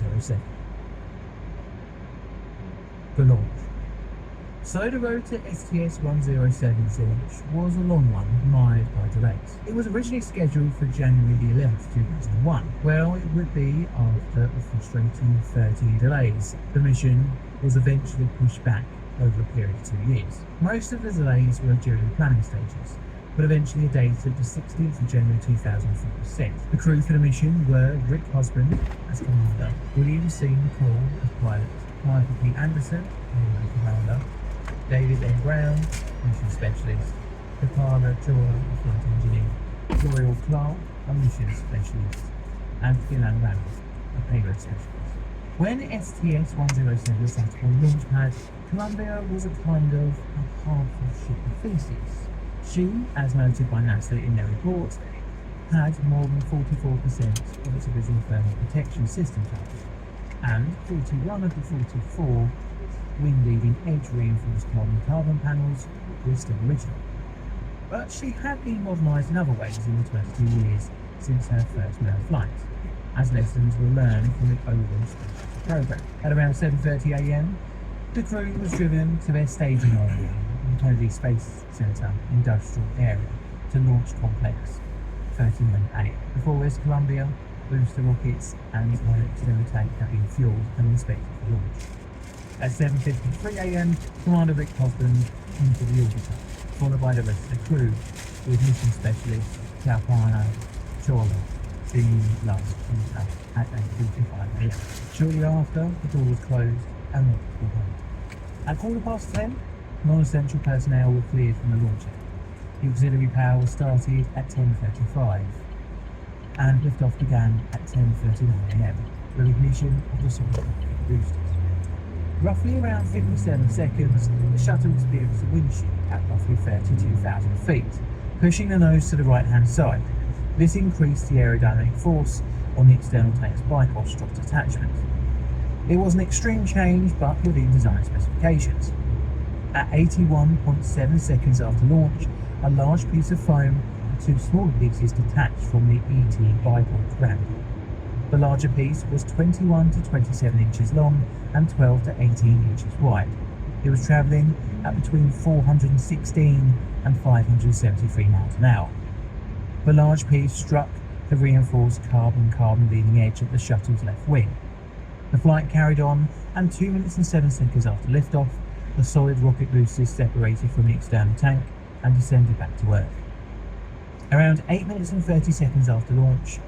107. The launch. So the road to STS-107's launch was a long one, mired by delays. It was originally scheduled for January the 11th, 2001. Well, it would be after a frustrating 30 delays. The mission was eventually pushed back over a period of 2 years. Most of the delays were during the planning stages, but eventually a date of the 16th of January 2004 was set. The crew for the mission were Rick Husband as commander, William C. McCall as pilot, Michael P. Anderson, commander, David A. Brown, mission specialist, Takara Chora, flight engineer, Royal Clark, a mission specialist, and Ilan Ramos, a payload specialist. When STS-107 was sat on launch pad, Columbia was a kind of a half ship of feces. She, as noted by NASA in their report, had more than 44% of its original thermal protection system charged, and 41 of the 44 wing-leading edge reinforced carbon panels were still original. But she had been modernised in other ways in the 22 years since her first manned flight, as lessons were learned from the overall space shuttle program. At around 7:30 a.m, the crew was driven to their staging area in the Kennedy Space Center industrial area to Launch Complex 39A. Before this, Columbia, booster rockets and one external tank had been fueled and inspected for launch. At 7:53 a.m, Commander Rick Husband entered the orbiter, followed by the rest of the crew, with mission specialist Tarpon Chora being last in at 8:45 a.m. Shortly after, the door was closed and rockets were home. At 10:15, non-essential personnel were cleared from the launch area. The auxiliary power was started at 10:35, and liftoff began at 10:39 a.m. with ignition of the solid rocket boosters. Roughly around 57 seconds, the shuttle experienced a wind shear at roughly 32,000 feet, pushing the nose to the right-hand side. This increased the aerodynamic force on the external tank's bypass strut attachment. It was an extreme change, but within design specifications. At 81.7 seconds after launch, a large piece of foam and two smaller pieces detached from the ET bypass ramp. The larger piece was 21 to 27 inches long and 12 to 18 inches wide. It was travelling at between 416 and 573 miles an hour. The large piece struck the reinforced carbon leading edge of the shuttle's left wing. The flight carried on, and 2 minutes and 7 seconds after liftoff, the solid rocket boosters separated from the external tank and descended back to Earth. Around 8 minutes and 30 seconds after launch,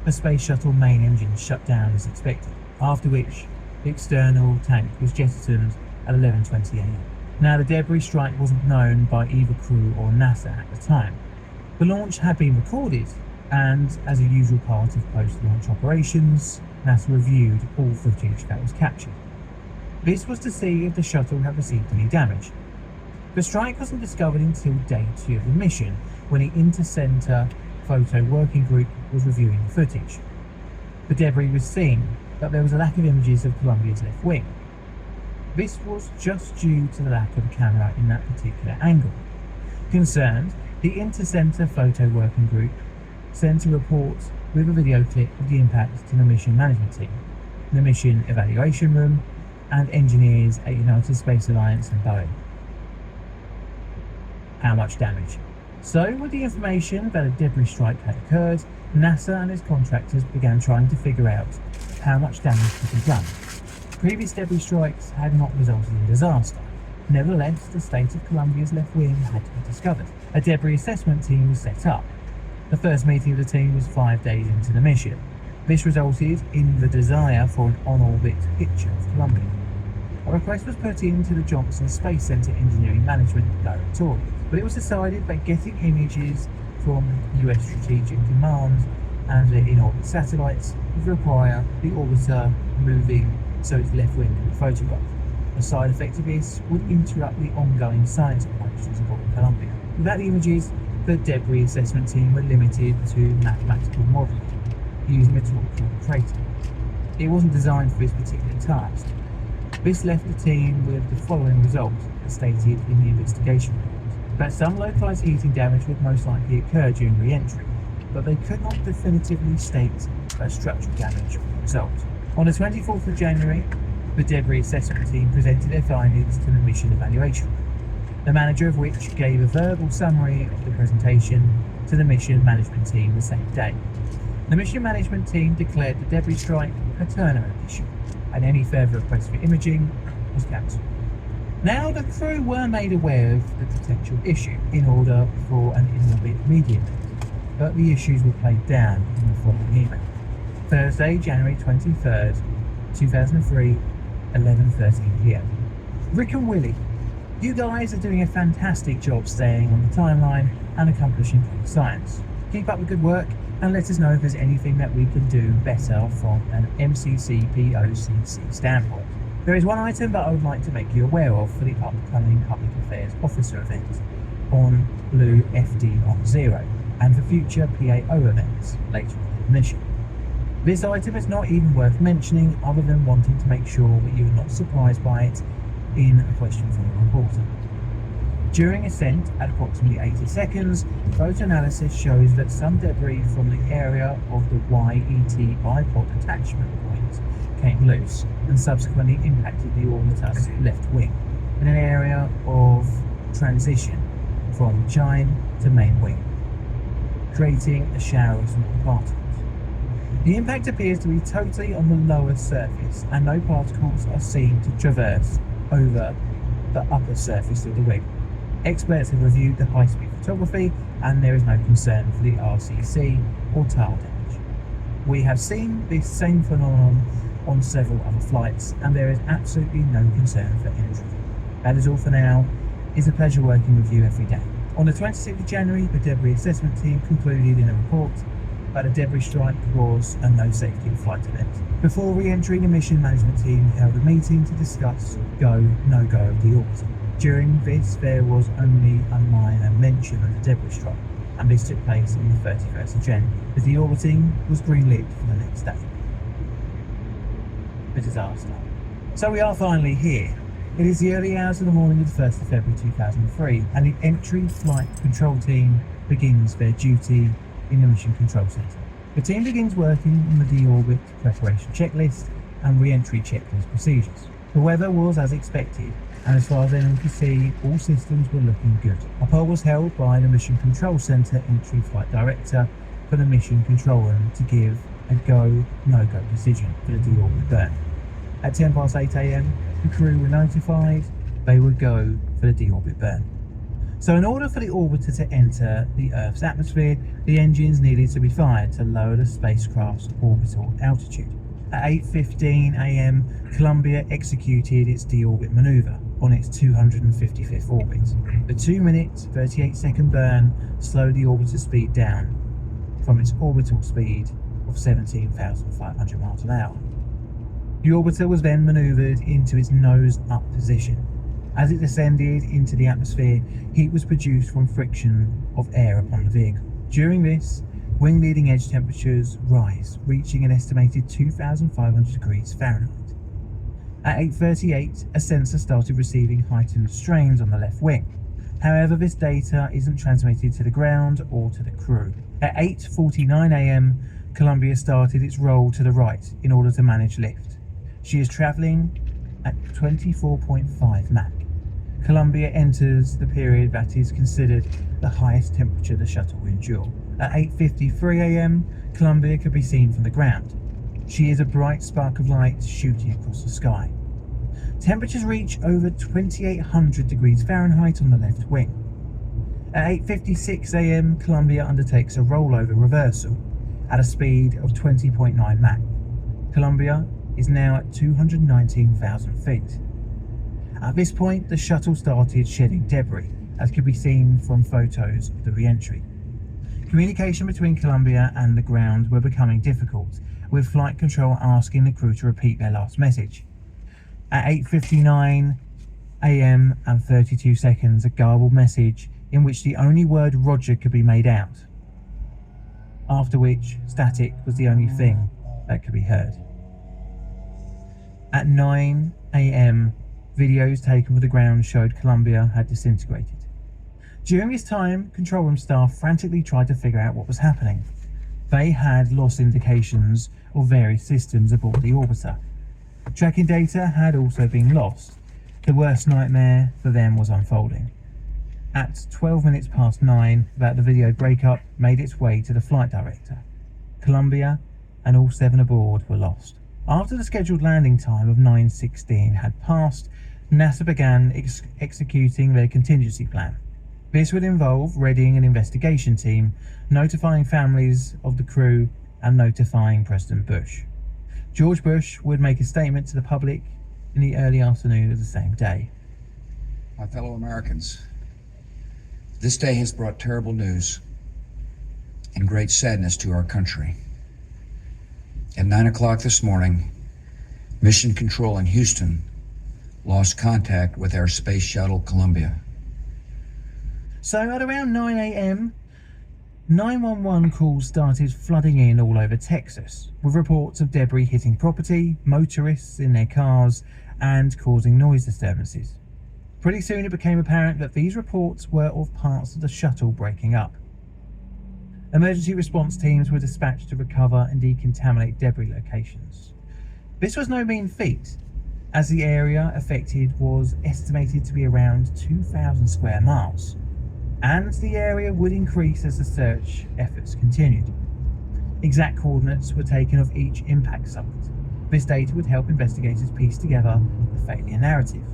the space shuttle main engine shut down as expected, after which the external tank was jettisoned at 11:20 a.m. Now, the debris strike wasn't known by either crew or NASA at the time. The launch had been recorded, and as a usual part of post-launch operations, NASA reviewed all footage that was captured. This was to see if the shuttle had received any damage. The strike wasn't discovered until day 2 of the mission, when the Inter-Center Photo Working Group was reviewing the footage. The debris was seen, but there was a lack of images of Columbia's left wing. This was just due to the lack of a camera in that particular angle. Concerned, the Inter-Center Photo Working Group sent a report with a video clip of the impact to the mission management team, the mission evaluation room, and engineers at United Space Alliance and Boeing. How much damage? So, with the information that a debris strike had occurred, NASA and its contractors began trying to figure out how much damage could be done. Previous debris strikes had not resulted in disaster. Nevertheless, the state of Columbia's left wing had to be discovered. A debris assessment team was set up. The first meeting of the team was 5 days into the mission. This resulted in the desire for an on-orbit picture of Columbia. A request was put into the Johnson Space Center Engineering Management Directorate, but it was decided that getting images from US Strategic Command and their in-orbit satellites would require the orbiter moving so its left wing could be photographed. A side effect of this would interrupt the ongoing science operations aboard Columbia. Without the images, the debris assessment team were limited to mathematical modelling using a tool called Crater. It wasn't designed for this particular task. This left the team with the following result, as stated in the investigation report: that some localized heating damage would most likely occur during re-entry, but they could not definitively state that structural damage would result. On the 24th of January, the debris assessment team presented their findings to the mission evaluation, the manager of which gave a verbal summary of the presentation to the mission management team the same day. The mission management team declared the debris strike a turnaround issue, and any further request for imaging was cancelled. Now, the crew were made aware of the potential issue in order for an in-orbit media event, but the issues were played down in the following email. Thursday, January 23rd, 2003, 11:13 PM. Rick and Willie, you guys are doing a fantastic job staying on the timeline and accomplishing great science. Keep up the good work and let us know if there's anything that we can do better from an MCC/POCC standpoint. There is one item that I would like to make you aware of for the upcoming Public Affairs Officer event on Blue FD10 and for future PAO events later on in the mission. This item is not even worth mentioning other than wanting to make sure that you are not surprised by it in a question from a reporter. During ascent at approximately 80 seconds, photo analysis shows that some debris from the area of the YET bipod attachment point came loose and subsequently impacted the orbiter's left wing in an area of transition from chine to main wing, creating a shower of small particles. The impact appears to be totally on the lower surface and no particles are seen to traverse over the upper surface of the wing. Experts have reviewed the high-speed photography and there is no concern for the RCC or tail damage. We have seen this same phenomenon on several other flights and there is absolutely no concern for injury. That is all for now. It's a pleasure working with you every day. On the 26th of January, the debris assessment team concluded in a report that a debris strike was a no-safety flight event. Before re-entering, the mission management team held a meeting to discuss go, no-go of the orbiter. During this, there was only a minor mention of the debris strike, and this took place on the 31st of January, as the orbiting was green-lit for the next day. The disaster. So we are finally here. It is the early hours of the morning of the 1st of February 2003, and the entry flight control team begins their duty in the Mission Control Center. The team begins working on the deorbit preparation checklist and re-entry checklist procedures. The weather was as expected, and as far as anyone could see, all systems were looking good. A poll was held by the Mission Control Center entry flight director for the Mission Control Room to give a go, no-go decision for the deorbit burn. At 10 past 8 AM, the crew were notified they would go for the deorbit burn. So in order for the orbiter to enter the Earth's atmosphere, the engines needed to be fired to lower the spacecraft's orbital altitude. At 8:15 AM, Columbia executed its deorbit maneuver on its 255th orbit. The 2-minute, 38-second burn slowed the orbiter's speed down from its orbital speed of 17,500 miles an hour. The orbiter was then maneuvered into its nose-up position. As it descended into the atmosphere, heat was produced from friction of air upon the vehicle. During this, wing leading edge temperatures rise, reaching an estimated 2,500 degrees Fahrenheit. At 8:38, a sensor started receiving heightened strains on the left wing. However, this data isn't transmitted to the ground or to the crew. At 8:49 AM, Columbia started its roll to the right in order to manage lift. She is travelling at 24.5 Mach. Columbia enters the period that is considered the highest temperature the shuttle will endure. At 8:53 AM, Columbia could be seen from the ground. She is a bright spark of light shooting across the sky. Temperatures reach over 2,800 degrees Fahrenheit on the left wing. At 8:56 AM, Columbia undertakes a rollover reversal at a speed of 20.9 Mach. Columbia is now at 219,000 feet. At this point, the shuttle started shedding debris, as could be seen from photos of the re-entry. Communication between Columbia and the ground were becoming difficult, with flight control asking the crew to repeat their last message. At 8:59 AM and 32 seconds, a garbled message in which the only word Roger could be made out, after which static was the only thing that could be heard. At 9 AM, videos taken from the ground showed Columbia had disintegrated. During this time, control room staff frantically tried to figure out what was happening. They had lost indications of various systems aboard the orbiter. Tracking data had also been lost. The worst nightmare for them was unfolding. At 12 minutes past 9, that the video breakup made its way to the flight director. Columbia and all 7 aboard were lost. After the scheduled landing time of 9:16 had passed, NASA began executing their contingency plan. This would involve readying an investigation team, notifying families of the crew, and notifying President Bush. George Bush would make a statement to the public in the early afternoon of the same day. My fellow Americans, this day has brought terrible news and great sadness to our country. At 9 o'clock this morning, Mission Control in Houston lost contact with our space shuttle Columbia. So at around 9 a.m, 911 calls started flooding in all over Texas, with reports of debris hitting property, motorists in their cars, and causing noise disturbances. Pretty soon it became apparent that these reports were of parts of the shuttle breaking up. Emergency response teams were dispatched to recover and decontaminate debris locations. This was no mean feat, as the area affected was estimated to be around 2,000 square miles. And the area would increase as the search efforts continued. Exact coordinates were taken of each impact site. This data would help investigators piece together the failure narrative.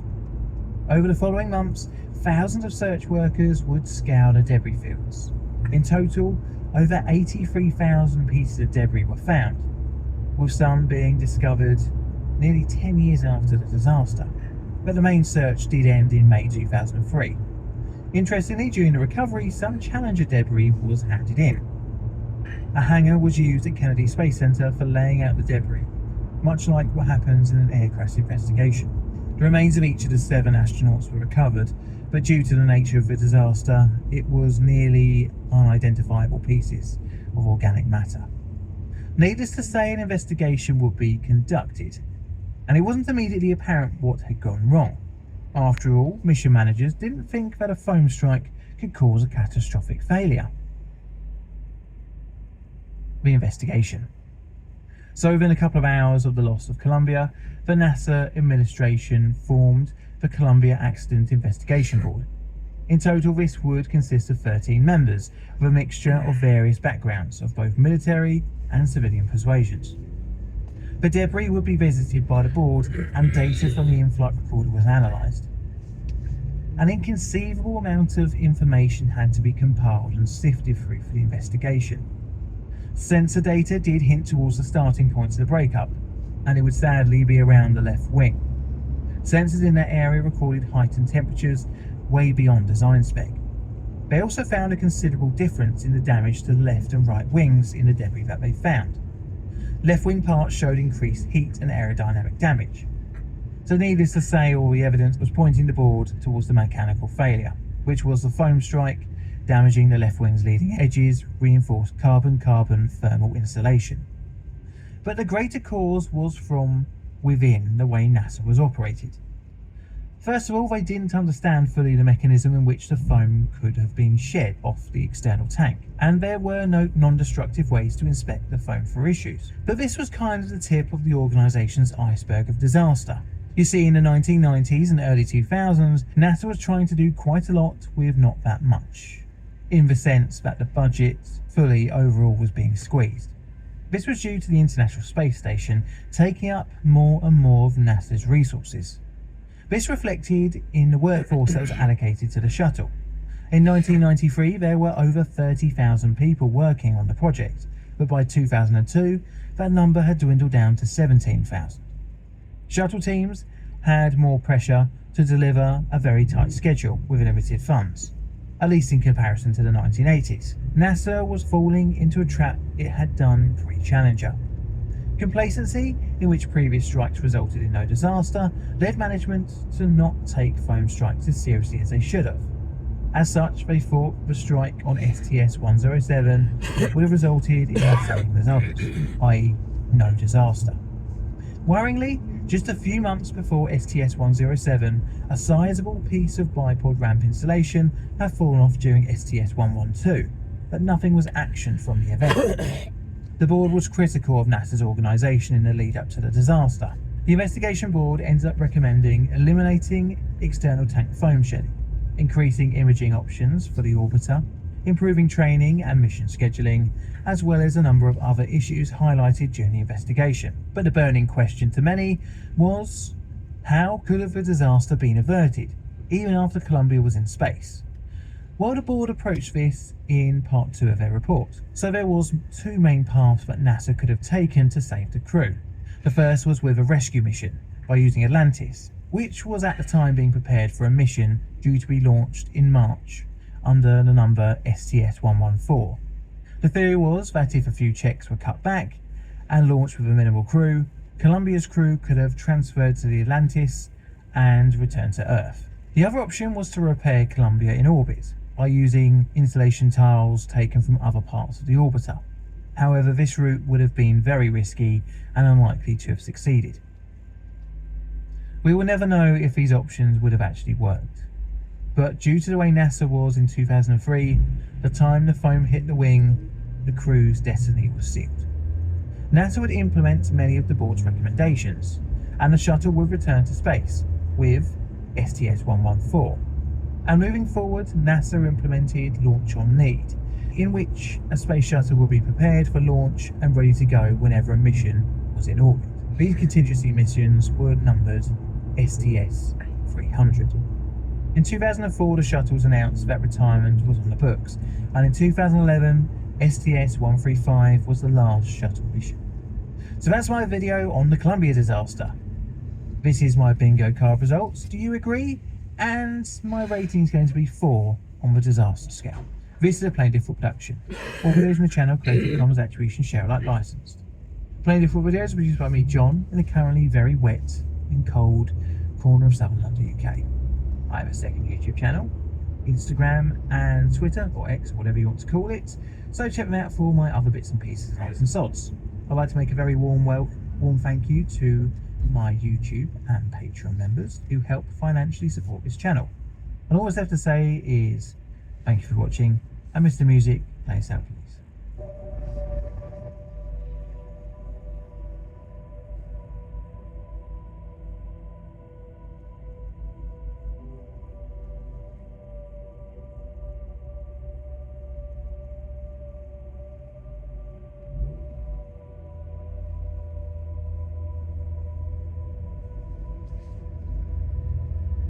Over the following months, thousands of search workers would scour the debris fields. In total, over 83,000 pieces of debris were found, with some being discovered nearly 10 years after the disaster. But the main search did end in May 2003. Interestingly, during the recovery, some Challenger debris was handed in. A hangar was used at Kennedy Space Center for laying out the debris, much like what happens in an air crash investigation. The remains of each of the 7 astronauts were recovered, but due to the nature of the disaster, it was nearly unidentifiable pieces of organic matter. Needless to say, an investigation would be conducted, and it wasn't immediately apparent what had gone wrong. After all, mission managers didn't think that a foam strike could cause a catastrophic failure. The investigation. So within a couple of hours of the loss of Columbia, the NASA administration formed the Columbia Accident Investigation Board. In total, this would consist of 13 members, with a mixture of various backgrounds of both military and civilian persuasions. The debris would be visited by the board and data from the in-flight recorder was analysed. An inconceivable amount of information had to be compiled and sifted through for the investigation. Sensor data did hint towards the starting points of the breakup, and it would sadly be around the left wing. Sensors in that area recorded heightened temperatures way beyond design spec. They also found a considerable difference in the damage to the left and right wings in the debris that they found. Left wing parts showed increased heat and aerodynamic damage. So needless to say, all the evidence was pointing the board towards the mechanical failure, which was the foam strike damaging the left wing's leading edges, reinforced carbon-carbon thermal insulation. But the greater cause was from within the way NASA was operated. First of all, they didn't understand fully the mechanism in which the foam could have been shed off the external tank, and there were no non-destructive ways to inspect the foam for issues. But this was kind of the tip of the organisation's iceberg of disaster. You see, in the 1990s and early 2000s, NASA was trying to do quite a lot with not that much, in the sense that the budget fully overall was being squeezed. This was due to the International Space Station taking up more and more of NASA's resources. This reflected in the workforce that was allocated to the shuttle. In 1993, there were over 30,000 people working on the project, but by 2002, that number had dwindled down to 17,000. Shuttle teams had more pressure to deliver a very tight schedule with limited funds, at least in comparison to the 1980s. NASA was falling into a trap it had done pre-Challenger. Complacency, in which previous strikes resulted in no disaster, led management to not take foam strikes as seriously as they should have. As such, they thought the strike on STS-107 would have resulted in the same as others, i.e. no disaster. Worryingly, just a few months before STS-107, a sizable piece of bipod ramp insulation had fallen off during STS-112, but nothing was actioned from the event. The board was critical of NASA's organisation in the lead up to the disaster. The investigation board ended up recommending eliminating external tank foam shedding, increasing imaging options for the orbiter, improving training and mission scheduling, as well as a number of other issues highlighted during the investigation. But the burning question to many was, how could have the disaster been averted, even after Columbia was in space? Well, the board approached this in part 2 of their report. So there was 2 main paths that NASA could have taken to save the crew. The first was with a rescue mission by using Atlantis, which was at the time being prepared for a mission due to be launched in March under the number STS-114. The theory was that if a few checks were cut back and launched with a minimal crew, Columbia's crew could have transferred to the Atlantis and returned to Earth. The other option was to repair Columbia in orbit by using insulation tiles taken from other parts of the orbiter. However, this route would have been very risky and unlikely to have succeeded. We will never know if these options would have actually worked. But due to the way NASA was in 2003, the time the foam hit the wing, the crew's destiny was sealed. NASA would implement many of the board's recommendations, and the shuttle would return to space with STS-114. And moving forward, NASA implemented Launch on Need, in which a space shuttle will be prepared for launch and ready to go whenever a mission was in orbit. These contingency missions were numbered STS-300. In 2004, the shuttle was announced that retirement was on the books, and in 2011, STS-135 was the last shuttle mission. So that's my video on the Columbia disaster. This is my bingo card results. Do you agree? And my rating is going to be 4 on the disaster scale. This is a Plain Difficult production. All videos on the channel Creative Commons Attribution Share Alike licensed. Plain Difficult videos are produced by me, John, in a currently very wet and cold corner of southern London, UK. I have a second YouTube channel, Instagram and Twitter, or X, or whatever you want to call it, so check them out for all my other bits and pieces and odds and sods. I'd like to make a very warm thank you to my YouTube and Patreon members who help financially support this channel. And all I have to say is thank you for watching, and Mr. Music, play us out.